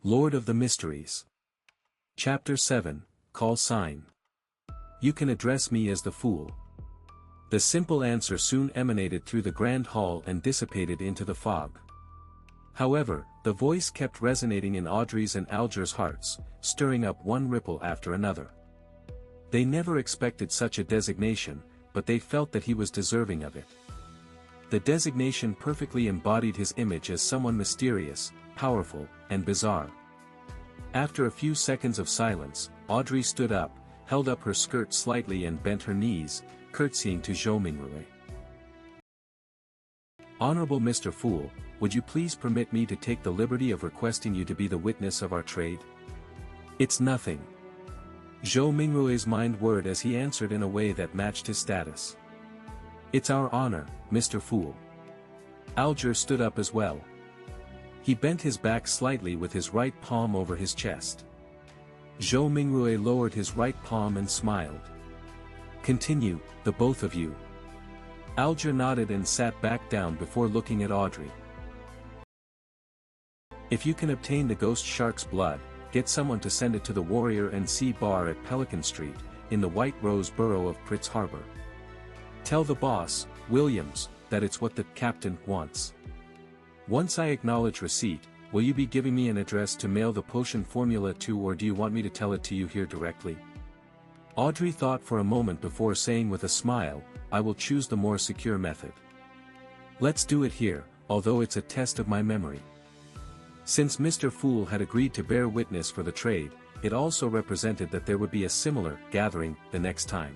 Lord of the Mysteries. Chapter 7, Call Sign. You can address me as the Fool. The simple answer soon emanated through the grand hall and dissipated into the fog. However, the voice kept resonating in Audrey's and Alger's hearts, stirring up one ripple after another. They never expected such a designation, but they felt that he was deserving of it. The designation perfectly embodied his image as someone mysterious, powerful, and bizarre. After a few seconds of silence, Audrey stood up, held up her skirt slightly and bent her knees, curtsying to Zhou Mingrui. Honorable Mr. Fool, would you please permit me to take the liberty of requesting you to be the witness of our trade? It's nothing. Zhou Mingrui's mind whirred as he answered in a way that matched his status. It's our honor, Mr. Fool. Alger stood up as well. He bent his back slightly with his right palm over his chest. Zhou Mingrui lowered his right palm and smiled. Continue, the both of you. Alger nodded and sat back down before looking at Audrey. If you can obtain the ghost shark's blood, get someone to send it to the Warrior and Sea Bar at Pelican Street, in the White Rose Borough of Pritz Harbor. Tell the boss, Williams, that it's what the captain wants. Once I acknowledge receipt, will you be giving me an address to mail the potion formula to, or do you want me to tell it to you here directly? Audrey thought for a moment before saying with a smile, I will choose the more secure method. Let's do it here, although it's a test of my memory. Since Mr. Fool had agreed to bear witness for the trade, it also represented that there would be a similar gathering the next time.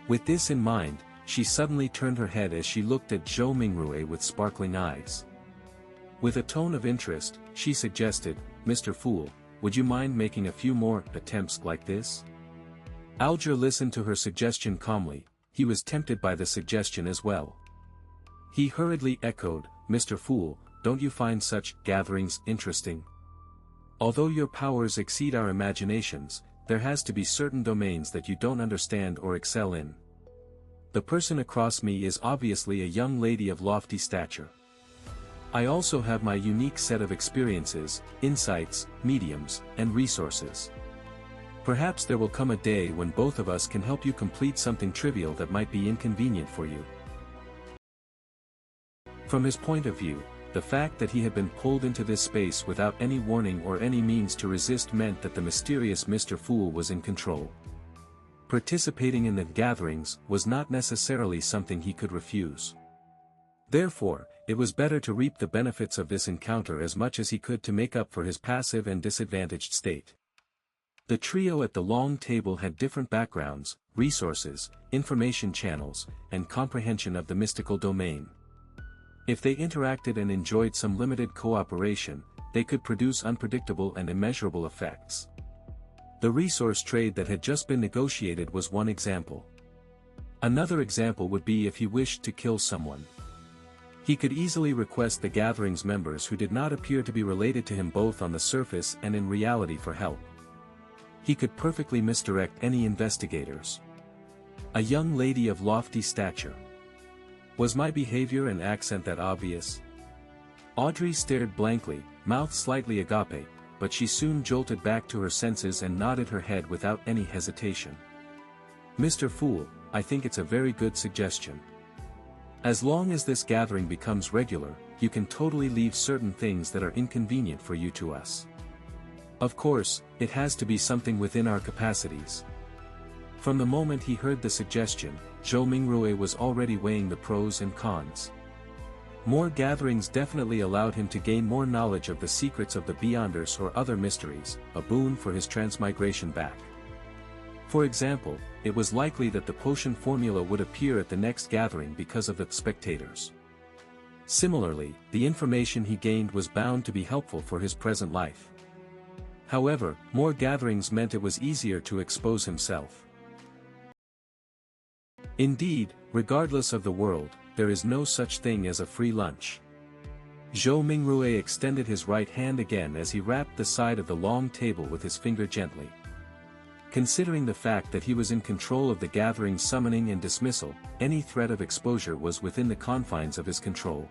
With this in mind, she suddenly turned her head as she looked at Zhou Mingrui with sparkling eyes. With a tone of interest, she suggested, Mr. Fool, would you mind making a few more attempts like this? Alger listened to her suggestion calmly. He was tempted by the suggestion as well. He hurriedly echoed, Mr. Fool, don't you find such gatherings interesting? Although your powers exceed our imaginations, there has to be certain domains that you don't understand or excel in. The person across me is obviously a young lady of lofty stature. I also have my unique set of experiences, insights, mediums, and resources. Perhaps there will come a day when both of us can help you complete something trivial that might be inconvenient for you. From his point of view, the fact that he had been pulled into this space without any warning or any means to resist meant that the mysterious Mr. Fool was in control. Participating in the gatherings was not necessarily something he could refuse. Therefore, it was better to reap the benefits of this encounter as much as he could to make up for his passive and disadvantaged state. The trio at the long table had different backgrounds, resources, information channels, and comprehension of the mystical domain. If they interacted and enjoyed some limited cooperation, they could produce unpredictable and immeasurable effects. The resource trade that had just been negotiated was one example. Another example would be if he wished to kill someone. He could easily request the gathering's members who did not appear to be related to him both on the surface and in reality for help. He could perfectly misdirect any investigators. A young lady of lofty stature. Was my behavior and accent that obvious? Audrey stared blankly, mouth slightly agape, but she soon jolted back to her senses and nodded her head without any hesitation. Mr. Fool, I think it's a very good suggestion. As long as this gathering becomes regular, you can totally leave certain things that are inconvenient for you to us. Of course, it has to be something within our capacities. From the moment he heard the suggestion, Zhou Mingrui was already weighing the pros and cons. More gatherings definitely allowed him to gain more knowledge of the secrets of the Beyonders or other mysteries, a boon for his transmigration back. For example, it was likely that the potion formula would appear at the next gathering because of the spectators. Similarly, the information he gained was bound to be helpful for his present life. However, more gatherings meant it was easier to expose himself. Indeed, regardless of the world, there is no such thing as a free lunch. Zhou Mingrui extended his right hand again as he rapped the side of the long table with his finger gently. Considering the fact that he was in control of the gathering's summoning and dismissal, any threat of exposure was within the confines of his control.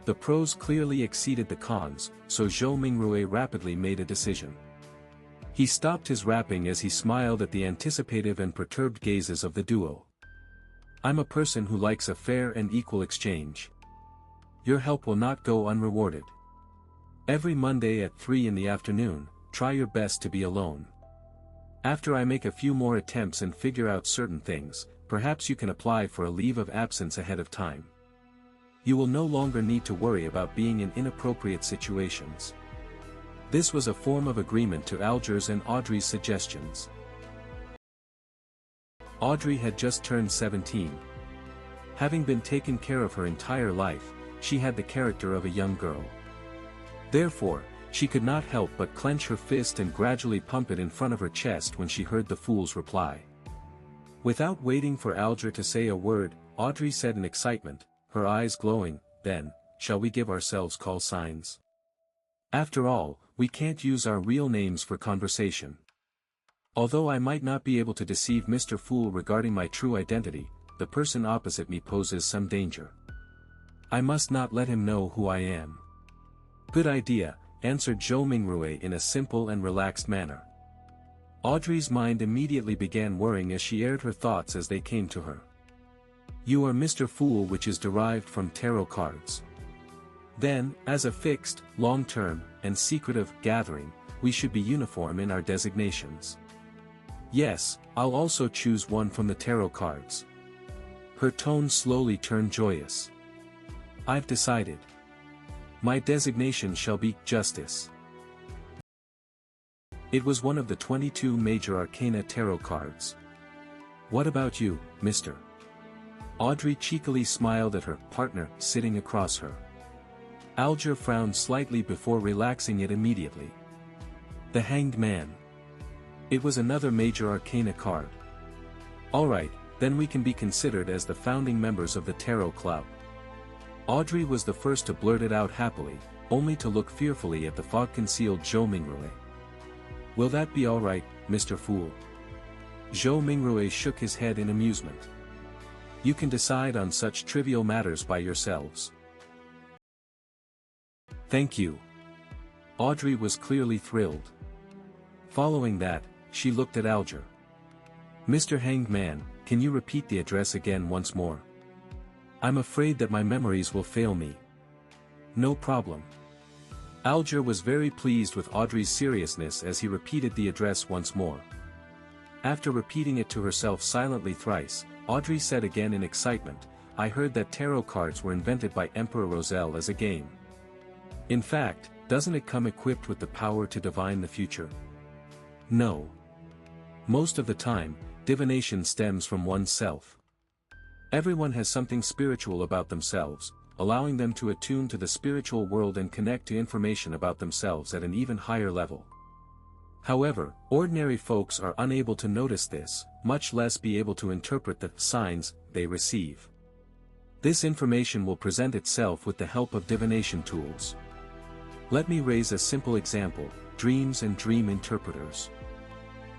The pros clearly exceeded the cons, so Zhou Mingrui rapidly made a decision. He stopped his rapping as he smiled at the anticipative and perturbed gazes of the duo. I'm a person who likes a fair and equal exchange. Your help will not go unrewarded. Every Monday at 3 in the afternoon, try your best to be alone. After I make a few more attempts and figure out certain things, perhaps you can apply for a leave of absence ahead of time. You will no longer need to worry about being in inappropriate situations. This was a form of agreement to Alger's and Audrey's suggestions. Audrey had just turned 17. Having been taken care of her entire life, she had the character of a young girl. Therefore, she could not help but clench her fist and gradually pump it in front of her chest when she heard the fool's reply. Without waiting for Alger to say a word, Audrey said in excitement, her eyes glowing, "Then, shall we give ourselves call signs? After all, we can't use our real names for conversation. Although I might not be able to deceive Mr. Fool regarding my true identity, the person opposite me poses some danger. I must not let him know who I am." "Good idea," answered Zhou Mingrui in a simple and relaxed manner. Audrey's mind immediately began worrying as she aired her thoughts as they came to her. "You are Mr. Fool, which is derived from tarot cards. Then, as a fixed, long-term, and secretive gathering, we should be uniform in our designations." "Yes, I'll also choose one from the tarot cards." Her tone slowly turned joyous. "I've decided. My designation shall be Justice." It was one of the 22 major arcana tarot cards. "What about you, Mr.?" Audrey cheekily smiled at her partner sitting across her. Alger frowned slightly before relaxing it immediately. "The Hanged Man." It was another major arcana card. "Alright, then we can be considered as the founding members of the Tarot Club." Audrey was the first to blurt it out happily, only to look fearfully at the fog-concealed Zhou Mingrui. "Will that be alright, Mr. Fool?" Zhou Mingrui shook his head in amusement. "You can decide on such trivial matters by yourselves." "Thank you." Audrey was clearly thrilled. Following that, she looked at Alger. "Mr. Hanged Man, can you repeat the address again once more? I'm afraid that my memories will fail me." "No problem." Alger was very pleased with Audrey's seriousness as he repeated the address once more. After repeating it to herself silently thrice, Audrey said again in excitement, "I heard that tarot cards were invented by Emperor Roselle as a game. In fact, doesn't it come equipped with the power to divine the future?" "No. Most of the time, divination stems from oneself. Everyone has something spiritual about themselves, allowing them to attune to the spiritual world and connect to information about themselves at an even higher level. However, ordinary folks are unable to notice this, much less be able to interpret the signs they receive. This information will present itself with the help of divination tools. Let me raise a simple example: dreams and dream interpreters."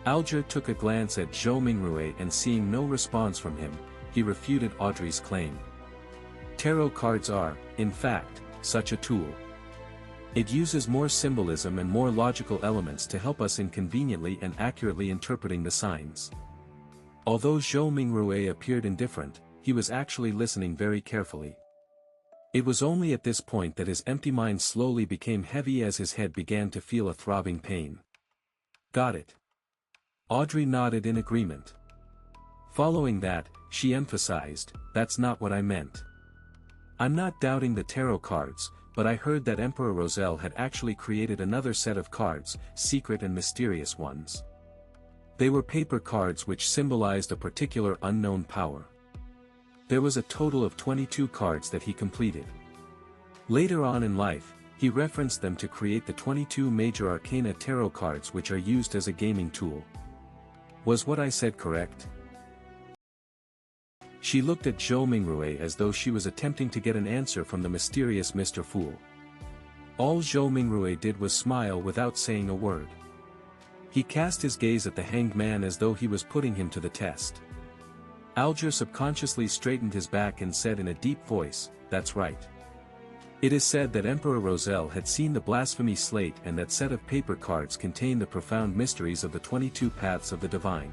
Alger took a glance at Zhou Mingrui and seeing no response from him, he refuted Audrey's claim. "Tarot cards are, in fact, such a tool. It uses more symbolism and more logical elements to help us in conveniently and accurately interpreting the signs." Although Zhou Mingrui appeared indifferent, he was actually listening very carefully. It was only at this point that his empty mind slowly became heavy as his head began to feel a throbbing pain. "Got it." Audrey nodded in agreement. Following that, she emphasized, "That's not what I meant. I'm not doubting the tarot cards, but I heard that Emperor Roselle had actually created another set of cards, secret and mysterious ones. They were paper cards which symbolized a particular unknown power. There was a total of 22 cards that he completed. Later on in life, he referenced them to create the 22 major arcana tarot cards which are used as a gaming tool. Was what I said correct?" She looked at Zhou Mingrui as though she was attempting to get an answer from the mysterious Mr. Fool. All Zhou Mingrui did was smile without saying a word. He cast his gaze at the Hanged Man as though he was putting him to the test. Alger subconsciously straightened his back and said in a deep voice, "That's right. It is said that Emperor Roselle had seen the Blasphemy Slate, and that set of paper cards contained the profound mysteries of the 22 Paths of the Divine.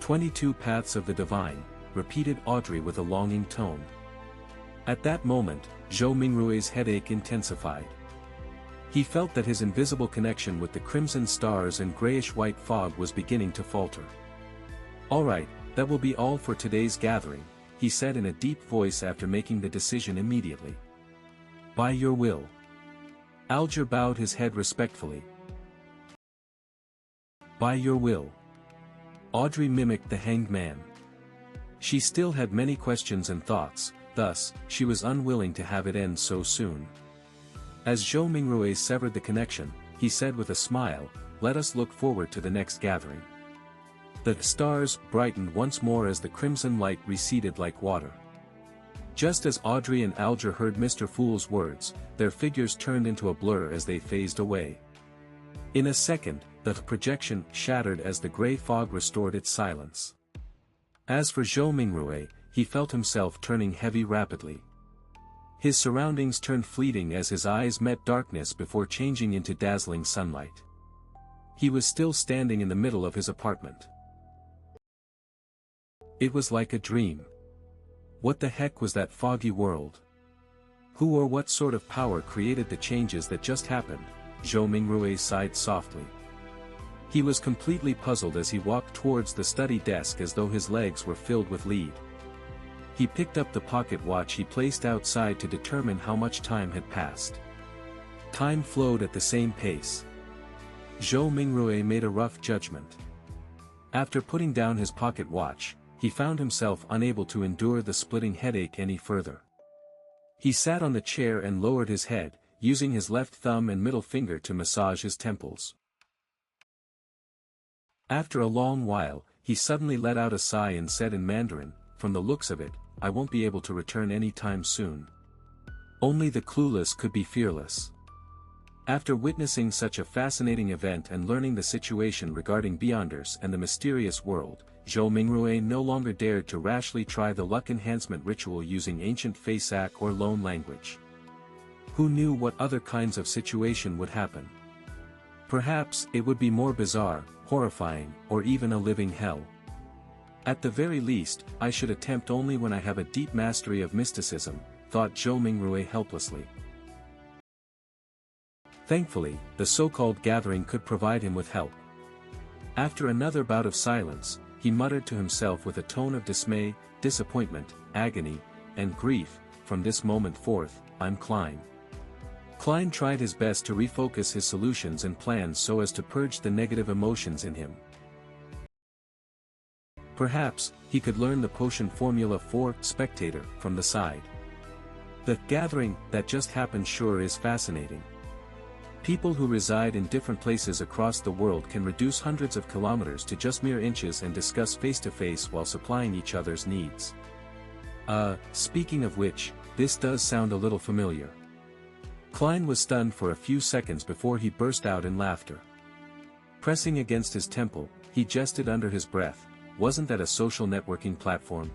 22 Paths of the Divine, repeated Audrey with a longing tone. At that moment, Zhou Mingrue's headache intensified. He felt that his invisible connection with the crimson stars and grayish-white fog was beginning to falter. "All right, that will be all for today's gathering," he said in a deep voice after making the decision immediately. "By your will." Alger bowed his head respectfully. "By your will." Audrey mimicked the hanged man. She still had many questions and thoughts, thus, she was unwilling to have it end so soon. As Zhou Mingrue severed the connection, he said with a smile, "Let us look forward to the next gathering." The stars brightened once more as the crimson light receded like water. Just as Audrey and Alger heard Mr. Fool's words, their figures turned into a blur as they phased away. In a second, the projection shattered as the grey fog restored its silence. As for Zhou Mingrue, he felt himself turning heavy rapidly. His surroundings turned fleeting as his eyes met darkness before changing into dazzling sunlight. He was still standing in the middle of his apartment. It was like a dream. What the heck was that foggy world? Who or what sort of power created the changes that just happened? Zhou Mingrue sighed softly. He was completely puzzled as he walked towards the study desk as though his legs were filled with lead. He picked up the pocket watch he placed outside to determine how much time had passed. Time flowed at the same pace. Zhou Mingrue made a rough judgment. After putting down his pocket watch, he found himself unable to endure the splitting headache any further. He sat on the chair and lowered his head, using his left thumb and middle finger to massage his temples. After a long while, he suddenly let out a sigh and said in Mandarin, "From the looks of it, I won't be able to return any time soon." Only the clueless could be fearless. After witnessing such a fascinating event and learning the situation regarding Beyonders and the mysterious world, Zhou Mingrue no longer dared to rashly try the luck enhancement ritual using ancient Faisak or Lone language. Who knew what other kinds of situation would happen? Perhaps it would be more bizarre, horrifying, or even a living hell. At the very least, I should attempt only when I have a deep mastery of mysticism, thought Zhou Mingrue helplessly. Thankfully, the so-called gathering could provide him with help. After another bout of silence, he muttered to himself with a tone of dismay, disappointment, agony, and grief, "From this moment forth, I'm Klein." Klein tried his best to refocus his solutions and plans so as to purge the negative emotions in him. Perhaps, he could learn the potion formula for spectator from the side. The gathering that just happened sure is fascinating. People who reside in different places across the world can reduce hundreds of kilometers to just mere inches and discuss face-to-face while supplying each other's needs. Speaking of which, this does sound a little familiar. Klein was stunned for a few seconds before he burst out in laughter. Pressing against his temple, he jested under his breath, "Wasn't that a social networking platform?"